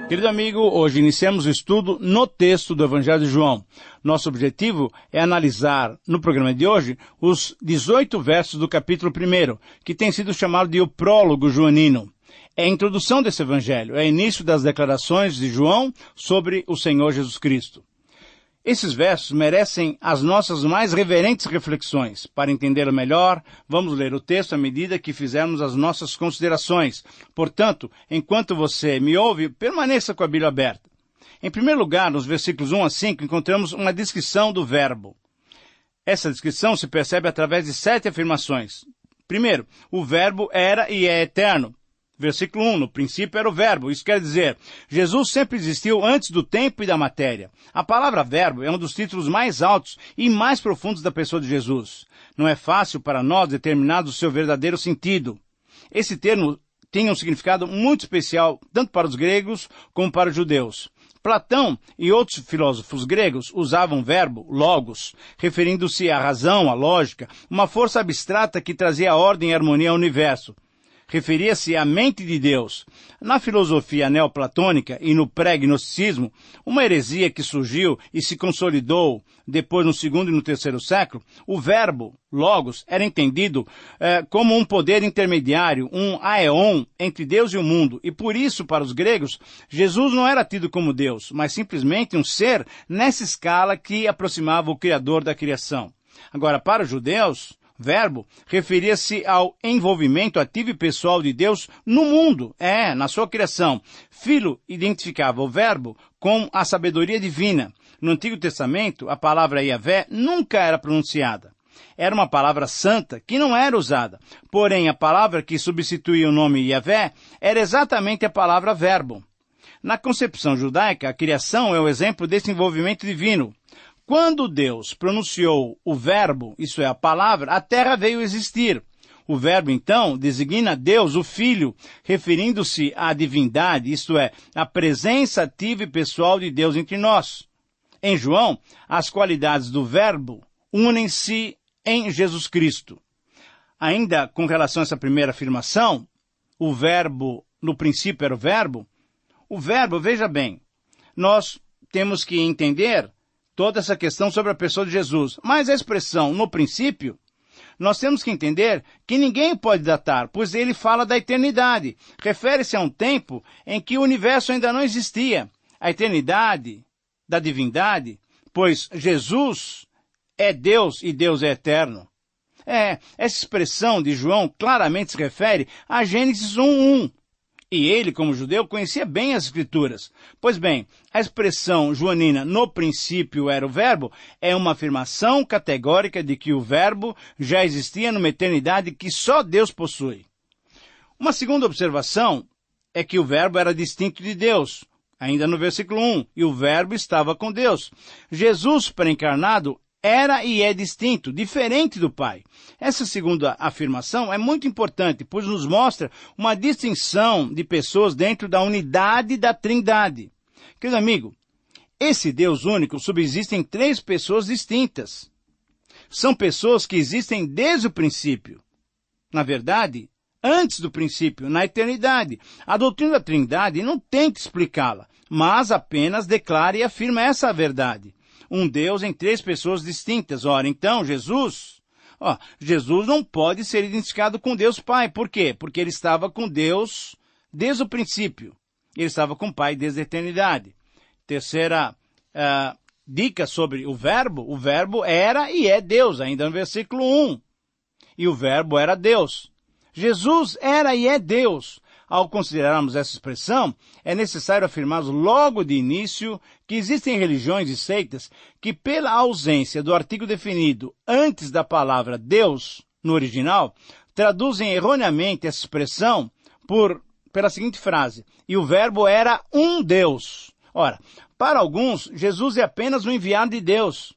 Querido amigo, hoje iniciamos o estudo no texto do Evangelho de João. Nosso objetivo é analisar, no programa de hoje, os 18 versos do capítulo 1, que tem sido chamado de o prólogo joanino. É a introdução desse Evangelho, é o início das declarações de João sobre o Senhor Jesus Cristo. Esses versos merecem as nossas mais reverentes reflexões. Para entendê-lo melhor, vamos ler o texto à medida que fizermos as nossas considerações. Portanto, enquanto você me ouve, permaneça com a Bíblia aberta. Em primeiro lugar, nos versículos 1 a 5, encontramos uma descrição do verbo. Essa descrição se percebe através de 7 afirmações. Primeiro, o verbo era e é eterno. Versículo 1, no princípio era o verbo. Isso quer dizer, Jesus sempre existiu antes do tempo e da matéria. A palavra verbo é um dos títulos mais altos e mais profundos da pessoa de Jesus. Não é fácil para nós determinarmos o seu verdadeiro sentido. Esse termo tem um significado muito especial, tanto para os gregos como para os judeus. Platão e outros filósofos gregos usavam o verbo logos, referindo-se à razão, à lógica, uma força abstrata que trazia ordem e harmonia ao universo. Referia-se à mente de Deus. Na filosofia neoplatônica e no pré-gnosticismo, uma heresia que surgiu e se consolidou depois no segundo e no terceiro século, o verbo, logos, era entendido como um poder intermediário, um aeon, entre Deus e o mundo. E por isso, para os gregos, Jesus não era tido como Deus, mas simplesmente um ser nessa escala que aproximava o Criador da criação. Agora, para os judeus, verbo referia-se ao envolvimento ativo e pessoal de Deus no mundo, na sua criação. Filho identificava o verbo com a sabedoria divina. No Antigo Testamento, a palavra Yahvé nunca era pronunciada. Era uma palavra santa que não era usada. Porém, a palavra que substituía o nome Yahvé era exatamente a palavra verbo. Na concepção judaica, a criação é o exemplo desse envolvimento divino. Quando Deus pronunciou o verbo, isso é, a palavra, a terra veio existir. O verbo, então, designa Deus, o Filho, referindo-se à divindade, isto é, a presença ativa e pessoal de Deus entre nós. Em João, as qualidades do verbo unem-se em Jesus Cristo. Ainda com relação a essa primeira afirmação, o verbo, no princípio era o verbo, veja bem, nós temos que entender toda essa questão sobre a pessoa de Jesus. Mas a expressão no princípio, nós temos que entender que ninguém pode datar, pois ele fala da eternidade. Refere-se a um tempo em que o universo ainda não existia. A eternidade da divindade, pois Jesus é Deus e Deus é eterno. Essa expressão de João claramente se refere a Gênesis 1:1. E ele, como judeu, conhecia bem as Escrituras. Pois bem, a expressão joanina, no princípio era o verbo, é uma afirmação categórica de que o verbo já existia numa eternidade que só Deus possui. Uma segunda observação é que o verbo era distinto de Deus, ainda no versículo 1, e o verbo estava com Deus. Jesus, pré-encarnado, era e é distinto, diferente do Pai. Essa segunda afirmação é muito importante, pois nos mostra uma distinção de pessoas dentro da unidade da Trindade. Querido amigo, esse Deus único subsiste em 3 pessoas distintas. São pessoas que existem desde o princípio. Na verdade, antes do princípio, na eternidade. A doutrina da Trindade não tenta explicá-la, mas apenas declara e afirma essa verdade. Um Deus em 3 pessoas distintas. Ora, então, Jesus não pode ser identificado com Deus Pai. Por quê? Porque ele estava com Deus desde o princípio. Ele estava com o Pai desde a eternidade. Terceira dica sobre o verbo era e é Deus, ainda no versículo 1. E o verbo era Deus. Jesus era e é Deus. Ao considerarmos essa expressão, é necessário afirmarmos logo de início que existem religiões e seitas que, pela ausência do artigo definido antes da palavra Deus, no original, traduzem erroneamente essa expressão pela seguinte frase: e o verbo era um Deus. Ora, para alguns, Jesus é apenas um enviado de Deus.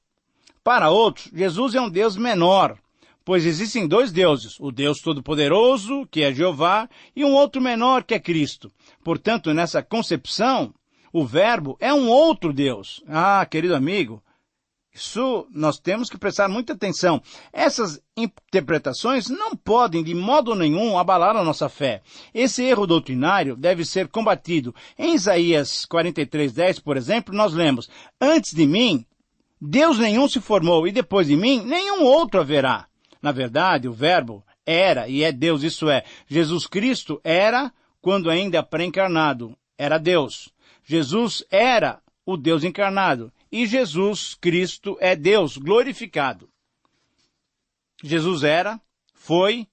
Para outros, Jesus é um Deus menor. Pois existem 2 deuses, o Deus Todo-Poderoso, que é Jeová, e um outro menor, que é Cristo. Portanto, nessa concepção, o verbo é um outro Deus. Querido amigo, Isso nós temos que prestar muita atenção. Essas interpretações não podem, de modo nenhum, abalar a nossa fé. Esse erro doutrinário deve ser combatido. Em Isaías 43:10, por exemplo, nós lemos: antes de mim, Deus nenhum se formou, e depois de mim, nenhum outro haverá. Na verdade, o Verbo era e é Deus, isso é, Jesus Cristo era, quando ainda pré-encarnado, era Deus. Jesus era o Deus encarnado. E Jesus Cristo é Deus glorificado. Jesus era, foi,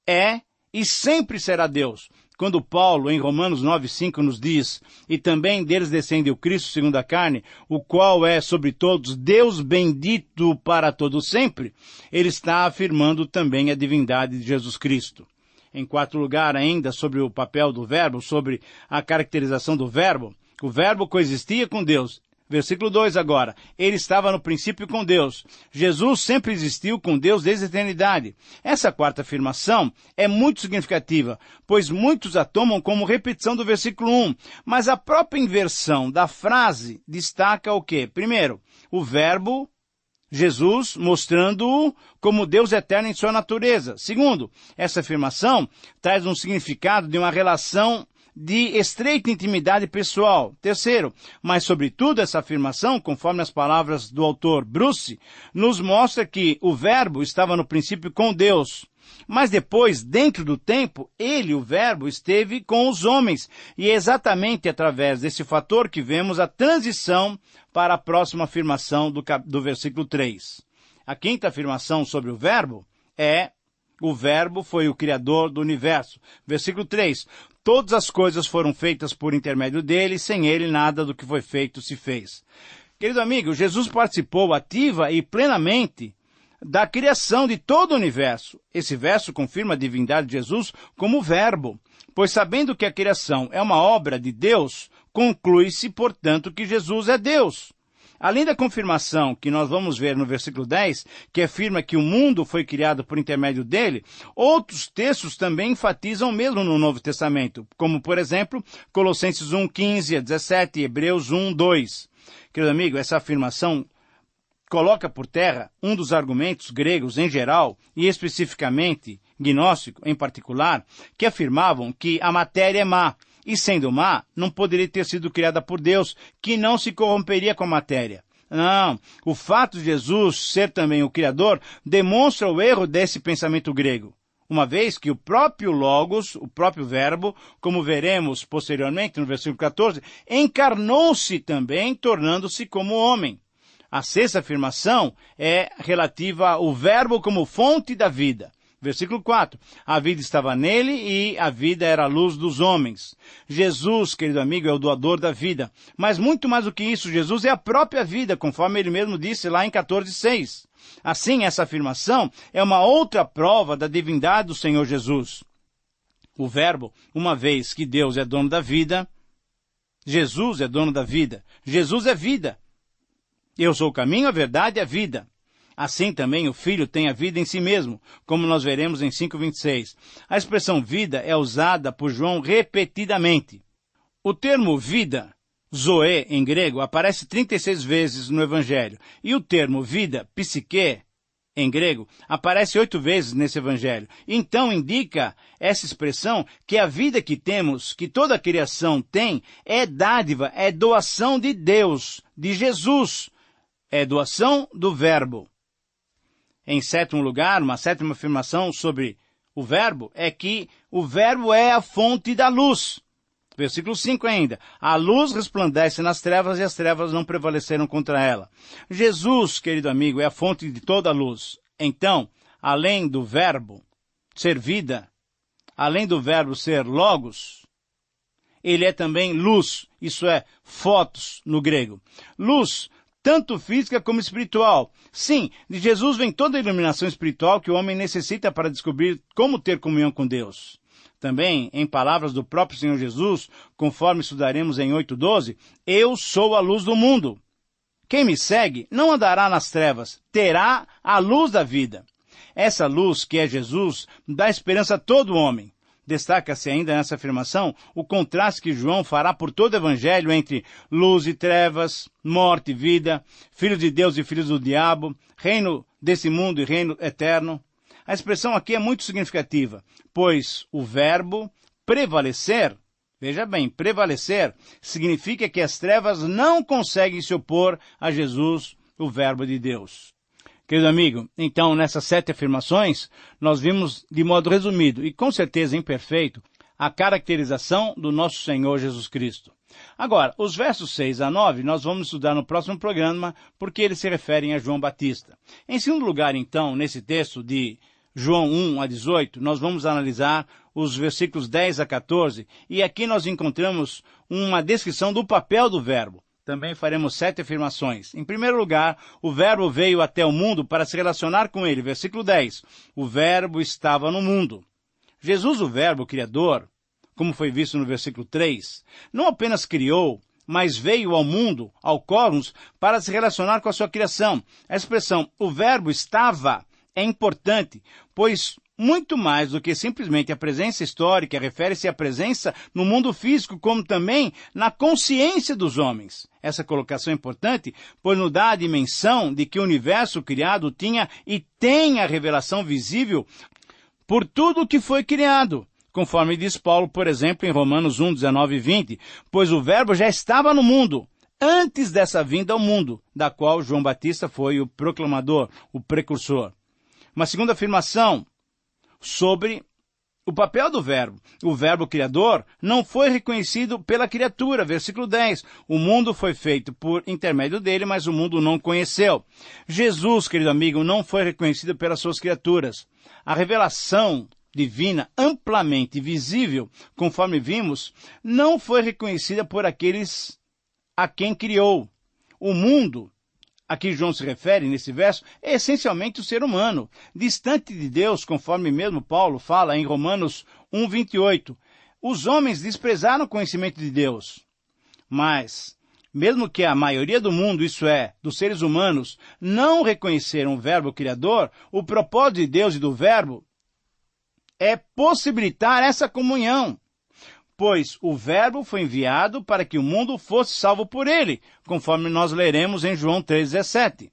é e sempre será Deus. Quando Paulo, em Romanos 9:5, nos diz: e também deles descende o Cristo segundo a carne, o qual é sobre todos Deus bendito para todo sempre, ele está afirmando também a divindade de Jesus Cristo. Em quarto lugar, ainda, sobre o papel do Verbo, sobre a caracterização do Verbo, o Verbo coexistia com Deus. Versículo 2 agora. Ele estava no princípio com Deus. Jesus sempre existiu com Deus desde a eternidade. Essa quarta afirmação é muito significativa, pois muitos a tomam como repetição do versículo 1. Mas a própria inversão da frase destaca o quê? Primeiro, o Verbo, Jesus, mostrando-o como Deus eterno em sua natureza. Segundo, essa afirmação traz um significado de uma relação de estreita intimidade pessoal. Terceiro, mas sobretudo essa afirmação, conforme as palavras do autor Bruce, nos mostra que o Verbo estava no princípio com Deus. Mas depois, dentro do tempo, ele, o Verbo, esteve com os homens. E é exatamente através desse fator que vemos a transição para a próxima afirmação do versículo 3. A quinta afirmação sobre o Verbo é: o Verbo foi o Criador do universo. Versículo 3. Todas as coisas foram feitas por intermédio dele, sem ele nada do que foi feito se fez. Querido amigo, Jesus participou ativa e plenamente da criação de todo o universo. Esse verso confirma a divindade de Jesus como Verbo, pois sabendo que a criação é uma obra de Deus, conclui-se, portanto, que Jesus é Deus. Além da confirmação que nós vamos ver no versículo 10, que afirma que o mundo foi criado por intermédio dele, outros textos também enfatizam mesmo no Novo Testamento, como, por exemplo, Colossenses 1:15 a 17 e Hebreus 1:2. Querido amigo, essa afirmação coloca por terra um dos argumentos gregos em geral, e especificamente gnóstico em particular, que afirmavam que a matéria é má, e sendo má, não poderia ter sido criada por Deus, que não se corromperia com a matéria. Não, o fato de Jesus ser também o Criador demonstra o erro desse pensamento grego, uma vez que o próprio Logos, o próprio Verbo, como veremos posteriormente no versículo 14, encarnou-se também, tornando-se como homem. A sexta afirmação é relativa ao Verbo como fonte da vida. Versículo 4. A vida estava nele e a vida era a luz dos homens. Jesus, querido amigo, é o doador da vida. Mas muito mais do que isso, Jesus é a própria vida, conforme ele mesmo disse lá em 14:6. Assim, essa afirmação é uma outra prova da divindade do Senhor Jesus. O Verbo, uma vez que Deus é dono da vida, Jesus é dono da vida. Jesus é vida. Eu sou o caminho, a verdade e a vida. Assim também o Filho tem a vida em si mesmo, como nós veremos em 5:26. A expressão vida é usada por João repetidamente. O termo vida, zoe em grego, aparece 36 vezes no Evangelho. E o termo vida, psique, em grego, aparece 8 vezes nesse Evangelho. Então indica essa expressão que a vida que temos, que toda a criação tem, é dádiva, é doação de Deus, de Jesus. É doação do Verbo. Em sétimo lugar, uma sétima afirmação sobre o Verbo é que o Verbo é a fonte da luz. Versículo 5 ainda. A luz resplandece nas trevas e as trevas não prevaleceram contra ela. Jesus, querido amigo, é a fonte de toda a luz. Então, além do Verbo ser vida, além do Verbo ser logos, ele é também luz, isso é, fotos no grego. Luz, tanto física como espiritual. Sim, de Jesus vem toda a iluminação espiritual que o homem necessita para descobrir como ter comunhão com Deus. Também, em palavras do próprio Senhor Jesus, conforme estudaremos em 8:12, eu sou a luz do mundo. Quem me segue não andará nas trevas, terá a luz da vida. Essa luz, que é Jesus, dá esperança a todo homem. Destaca-se ainda nessa afirmação o contraste que João fará por todo o Evangelho entre luz e trevas, morte e vida, filhos de Deus e filhos do diabo, reino desse mundo e reino eterno. A expressão aqui é muito significativa, pois o verbo prevalecer, veja bem, prevalecer, significa que as trevas não conseguem se opor a Jesus, o verbo de Deus. Querido amigo, então, nessas 7 afirmações, nós vimos de modo resumido e com certeza imperfeito a caracterização do nosso Senhor Jesus Cristo. Agora, os versos 6 a 9 nós vamos estudar no próximo programa porque eles se referem a João Batista. Em segundo lugar, então, nesse texto de João 1 a 18, nós vamos analisar os versículos 10 a 14 e aqui nós encontramos uma descrição do papel do verbo. Também faremos 7 afirmações. Em primeiro lugar, o verbo veio até o mundo para se relacionar com ele. Versículo 10. O verbo estava no mundo. Jesus, o verbo criador, como foi visto no versículo 3, não apenas criou, mas veio ao mundo, ao cosmos, para se relacionar com a sua criação. A expressão, o verbo estava, é importante, pois muito mais do que simplesmente a presença histórica, refere-se à presença no mundo físico, como também na consciência dos homens. Essa colocação é importante, pois nos dá a dimensão de que o universo criado tinha e tem a revelação visível por tudo o que foi criado, conforme diz Paulo, por exemplo, em Romanos 1, 19 e 20, pois o verbo já estava no mundo, antes dessa vinda ao mundo, da qual João Batista foi o proclamador, o precursor. Uma segunda afirmação sobre o papel do verbo. O verbo criador não foi reconhecido pela criatura. Versículo 10. O mundo foi feito por intermédio dele, mas o mundo não conheceu. Jesus, querido amigo, não foi reconhecido pelas suas criaturas. A revelação divina, amplamente visível, conforme vimos, não foi reconhecida por aqueles a quem criou. O mundo a que João se refere nesse verso é essencialmente o ser humano, distante de Deus, conforme mesmo Paulo fala em Romanos 1, 28. Os homens desprezaram o conhecimento de Deus. Mas, mesmo que a maioria do mundo, isso é, dos seres humanos, não reconheceram o verbo criador, o propósito de Deus e do verbo é possibilitar essa comunhão. Pois o verbo foi enviado para que o mundo fosse salvo por ele, conforme nós leremos em João 3,17.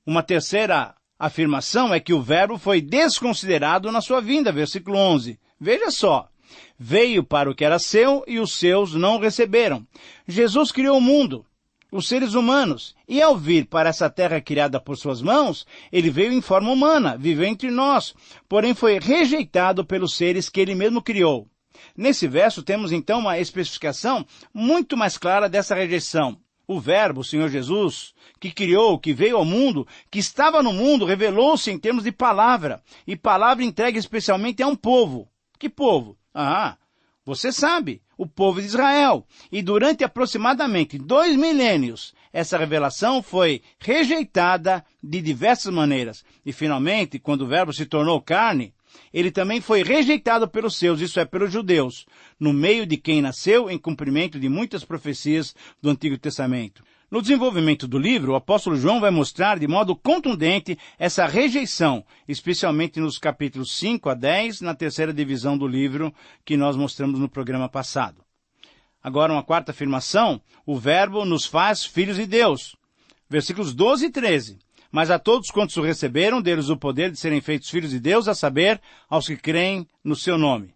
Uma terceira afirmação é que o verbo foi desconsiderado na sua vinda, versículo 11. Veja só, veio para o que era seu e os seus não o receberam. Jesus criou o mundo, os seres humanos, e ao vir para essa terra criada por suas mãos, ele veio em forma humana, viveu entre nós, porém foi rejeitado pelos seres que ele mesmo criou. Nesse verso temos então uma especificação muito mais clara dessa rejeição. O verbo, o Senhor Jesus, que criou, que veio ao mundo, que estava no mundo, revelou-se em termos de palavra, e palavra entregue especialmente a um povo. Que povo? Você sabe, o povo de Israel. E durante aproximadamente 2 milênios, essa revelação foi rejeitada de diversas maneiras. E finalmente, quando o verbo se tornou carne, ele também foi rejeitado pelos seus, isso é, pelos judeus, no meio de quem nasceu em cumprimento de muitas profecias do Antigo Testamento. No desenvolvimento do livro, o apóstolo João vai mostrar de modo contundente essa rejeição, especialmente nos capítulos 5 a 10, na terceira divisão do livro que nós mostramos no programa passado. Agora, uma quarta afirmação, o verbo nos faz filhos de Deus. Versículos 12 e 13. Mas a todos quantos o receberam, deles o poder de serem feitos filhos de Deus, a saber, aos que creem no seu nome.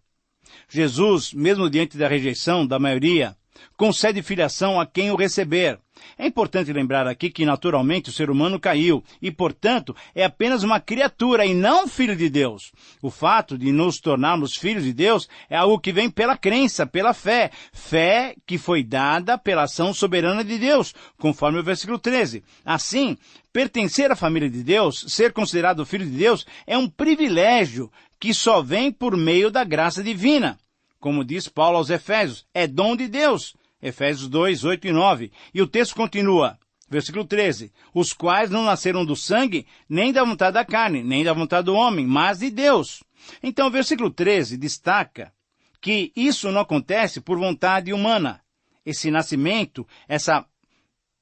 Jesus, mesmo diante da rejeição da maioria, concede filiação a quem o receber. É importante lembrar aqui que, naturalmente, o ser humano caiu e, portanto, é apenas uma criatura e não filho de Deus. O fato de nos tornarmos filhos de Deus é algo que vem pela crença, pela fé. Fé que foi dada pela ação soberana de Deus, conforme o versículo 13. Assim, pertencer à família de Deus, ser considerado filho de Deus, é um privilégio que só vem por meio da graça divina. Como diz Paulo aos Efésios, é dom de Deus. Efésios 2, 8 e 9. E o texto continua, versículo 13. Os quais não nasceram do sangue, nem da vontade da carne, nem da vontade do homem, mas de Deus. Então, o versículo 13 destaca que isso não acontece por vontade humana. Esse nascimento, essa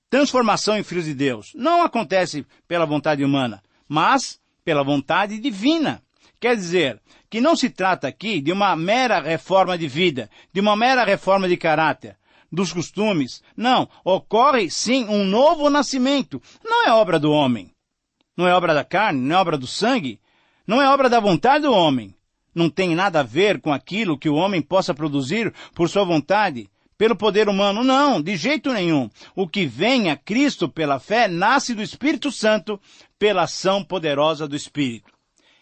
transformação em filhos de Deus, não acontece pela vontade humana, mas pela vontade divina. Quer dizer que não se trata aqui de uma mera reforma de vida, de uma mera reforma de caráter, dos costumes. Não, ocorre sim um novo nascimento. Não é obra do homem. Não é obra da carne, não é obra do sangue, não é obra da vontade do homem. Não tem nada a ver com aquilo que o homem possa produzir por sua vontade, pelo poder humano. Não, de jeito nenhum. O que vem a Cristo pela fé nasce do Espírito Santo pela ação poderosa do Espírito.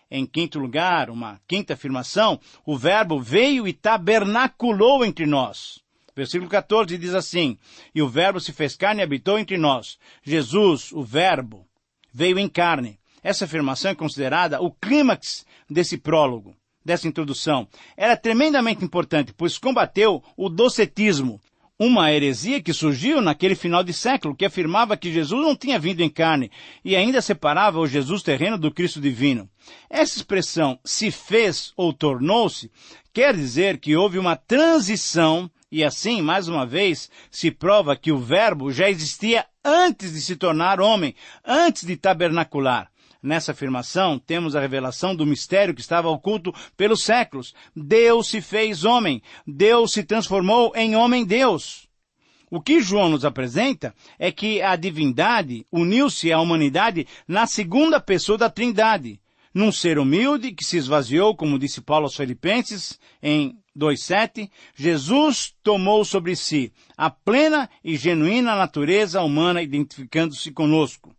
Em quinto lugar, uma quinta afirmação, o Verbo veio e tabernaculou entre nós. Versículo 14 diz assim, e o Verbo se fez carne e habitou entre nós. Jesus, o Verbo, veio em carne. Essa afirmação é considerada o clímax desse prólogo, dessa introdução. Era tremendamente importante, pois combateu o docetismo, uma heresia que surgiu naquele final de século, que afirmava que Jesus não tinha vindo em carne e ainda separava o Jesus terreno do Cristo divino. Essa expressão, se fez ou tornou-se, quer dizer que houve uma transição e assim, mais uma vez, se prova que o Verbo já existia antes de se tornar homem, antes de tabernacular. Nessa afirmação, temos a revelação do mistério que estava oculto pelos séculos. Deus se fez homem. Deus se transformou em homem-Deus. O que João nos apresenta é que a divindade uniu-se à humanidade na segunda pessoa da Trindade, num ser humilde que se esvaziou, como disse Paulo aos Filipenses, em 2:7, Jesus tomou sobre si a plena e genuína natureza humana, identificando-se conosco.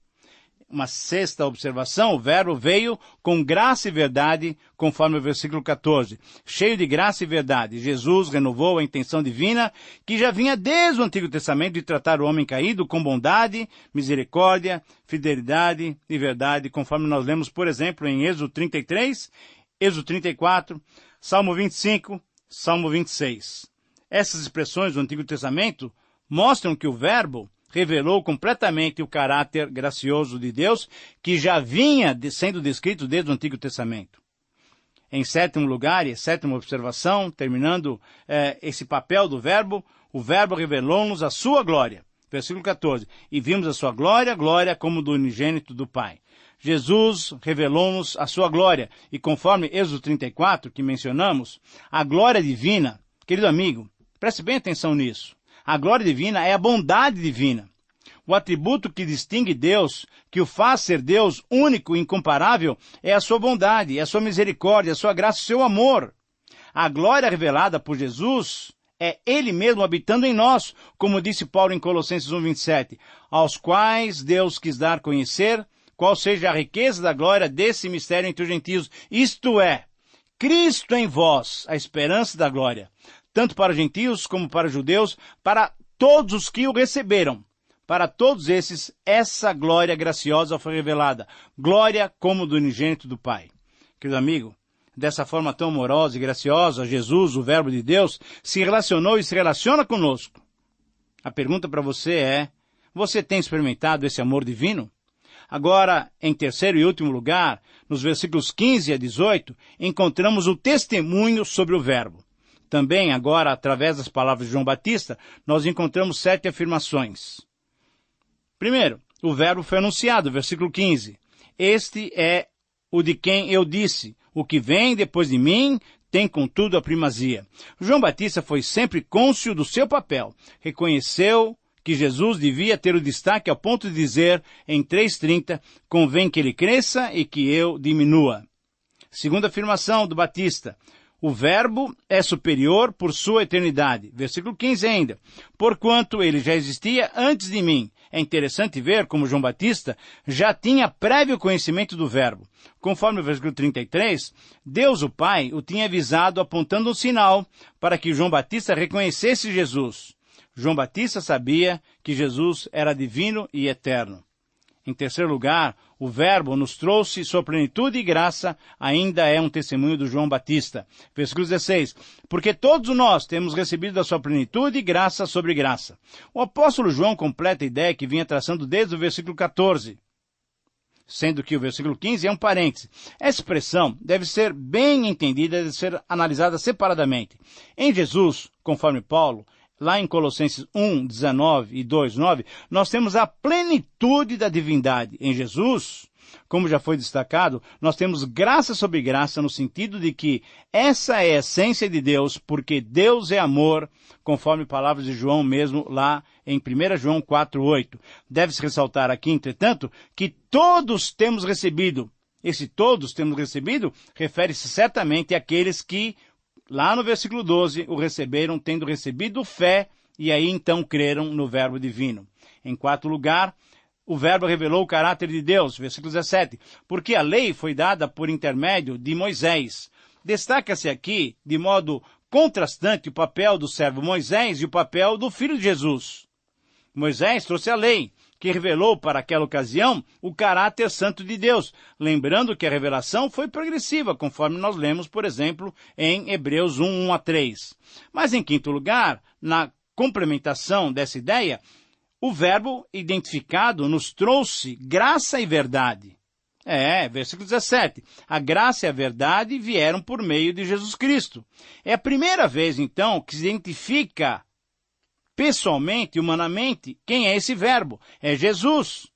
Uma sexta observação, o Verbo veio com graça e verdade, conforme o versículo 14. Cheio de graça e verdade, Jesus renovou a intenção divina que já vinha desde o Antigo Testamento de tratar o homem caído com bondade, misericórdia, fidelidade e verdade, conforme nós lemos, por exemplo, em Êxodo 33, Êxodo 34, Salmo 25, Salmo 26. Essas expressões do Antigo Testamento mostram que o Verbo revelou completamente o caráter gracioso de Deus que já vinha sendo descrito desde o Antigo Testamento. Em sétimo lugar, e sétima observação, terminando esse papel do Verbo, o Verbo revelou-nos a sua glória. Versículo 14. E vimos a sua glória, glória como do unigênito do Pai. Jesus revelou-nos a sua glória. E conforme Êxodo 34, que mencionamos, a glória divina, querido amigo, preste bem atenção nisso. A glória divina é a bondade divina. O atributo que distingue Deus, que o faz ser Deus único e incomparável, é a sua bondade, é a sua misericórdia, a sua graça, o seu amor. A glória revelada por Jesus é Ele mesmo habitando em nós, como disse Paulo em Colossenses 1:27, aos quais Deus quis dar a conhecer qual seja a riqueza da glória desse mistério entre os gentios, isto é, Cristo em vós, a esperança da glória, tanto para gentios como para judeus, para todos os que o receberam. Para todos esses, essa glória graciosa foi revelada, glória como do unigênito do Pai. Querido amigo, dessa forma tão amorosa e graciosa, Jesus, o Verbo de Deus, se relacionou e se relaciona conosco. A pergunta para você é, você tem experimentado esse amor divino? Agora, em terceiro e último lugar, nos versículos 15 a 18, encontramos o testemunho sobre o Verbo. Também, agora, através das palavras de João Batista, nós encontramos 7 afirmações. Primeiro, o Verbo foi anunciado, versículo 15. Este é o de quem eu disse, o que vem depois de mim tem contudo a primazia. João Batista foi sempre cônscio do seu papel, reconheceu que Jesus devia ter o destaque ao ponto de dizer, em 3:30, convém que ele cresça e que eu diminua. Segunda afirmação do Batista, o Verbo é superior por sua eternidade. Versículo 15 ainda. Porquanto ele já existia antes de mim. É interessante ver como João Batista já tinha prévio conhecimento do Verbo. Conforme o versículo 33, Deus o Pai o tinha avisado apontando um sinal para que João Batista reconhecesse Jesus. João Batista sabia que Jesus era divino e eterno. Em terceiro lugar, o Verbo nos trouxe sua plenitude e graça, ainda é um testemunho do João Batista. Versículo 16. Porque todos nós temos recebido da sua plenitude graça sobre graça. O apóstolo João completa a ideia que vinha traçando desde o versículo 14. Sendo que o versículo 15 é um parêntese. Essa expressão deve ser bem entendida, deve ser analisada separadamente. Em Jesus, conforme Paulo, lá em Colossenses 1:19 e 2:9, nós temos a plenitude da divindade. Em Jesus, Como já foi destacado, nós temos graça sobre graça no sentido de que essa é a essência de Deus, porque Deus é amor, conforme palavras de João mesmo lá em 1 João 4:8. Deve-se ressaltar aqui, entretanto, que todos temos recebido. Esse todos temos recebido refere-se certamente àqueles que, lá no versículo 12, o receberam tendo recebido fé e aí então creram no verbo divino. Em quarto lugar, o verbo revelou o caráter de Deus, versículo 17, porque a lei foi dada por intermédio de Moisés. Destaca-se aqui, de modo contrastante, o papel do servo Moisés e o papel do Filho de Jesus. Moisés trouxe a lei, que revelou para aquela ocasião o caráter santo de Deus, lembrando que a revelação foi progressiva, conforme nós lemos, por exemplo, em Hebreus 1:1-3. Mas em quinto lugar, na complementação dessa ideia, o verbo identificado nos trouxe graça e verdade. Versículo 17. A graça e a verdade vieram por meio de Jesus Cristo. É a primeira vez, então, que se identifica pessoalmente, humanamente, quem é esse verbo? É Jesus.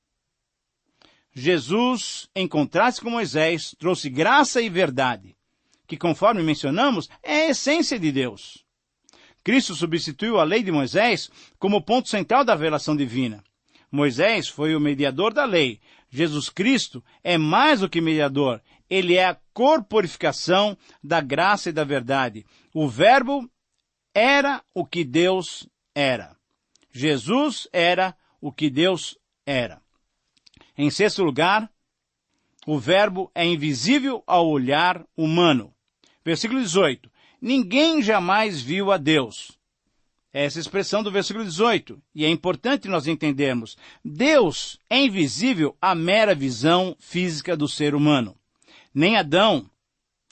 Jesus, em contraste com Moisés, trouxe graça e verdade, que, conforme mencionamos, é a essência de Deus. Cristo substituiu a lei de Moisés como ponto central da revelação divina. Moisés foi o mediador da lei. Jesus Cristo é mais do que mediador. Ele é a corporificação da graça e da verdade. O verbo era o que Deus era. Jesus era o que Deus era. Em sexto lugar, o verbo é invisível ao olhar humano. Versículo 18. Ninguém jamais viu a Deus. Essa expressão do versículo 18. E é importante nós entendermos. Deus é invisível à mera visão física do ser humano. Nem Adão,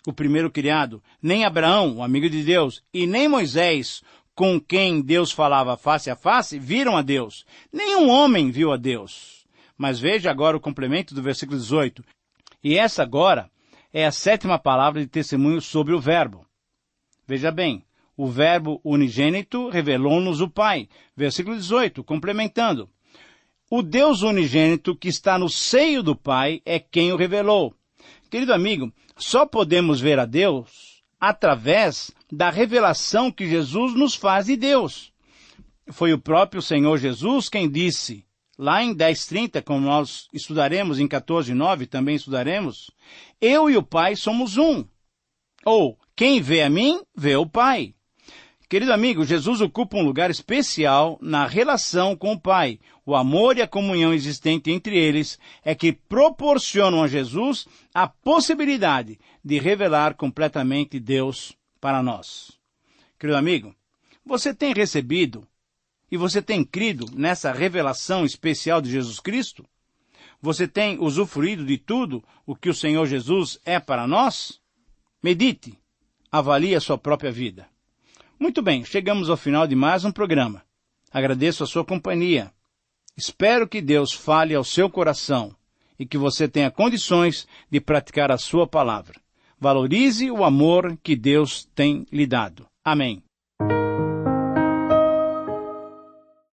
o primeiro criado, nem Abraão, o amigo de Deus, e nem Moisés, com quem Deus falava face a face, viram a Deus. Nenhum homem viu a Deus. Mas veja agora o complemento do versículo 18. E essa agora é a sétima palavra de testemunho sobre o verbo. Veja bem, o verbo unigênito revelou-nos o Pai. Versículo 18, complementando. O Deus unigênito que está no seio do Pai é quem o revelou. Querido amigo, só podemos ver a Deus através da revelação que Jesus nos faz de Deus. Foi o próprio Senhor Jesus quem disse, lá em 10:30, como nós estudaremos em 14:9, também estudaremos, eu e o Pai somos um. Ou, quem vê a mim, vê o Pai. Querido amigo, Jesus ocupa um lugar especial na relação com o Pai. O amor e a comunhão existente entre eles é que proporcionam a Jesus a possibilidade de revelar completamente Deus para nós. Querido amigo, você tem recebido e você tem crido nessa revelação especial de Jesus Cristo? Você tem usufruído de tudo o que o Senhor Jesus é para nós? Medite, avalie a sua própria vida. Muito bem, chegamos ao final de mais um programa. Agradeço a sua companhia. Espero que Deus fale ao seu coração e que você tenha condições de praticar a sua palavra. Valorize o amor que Deus tem lhe dado. Amém.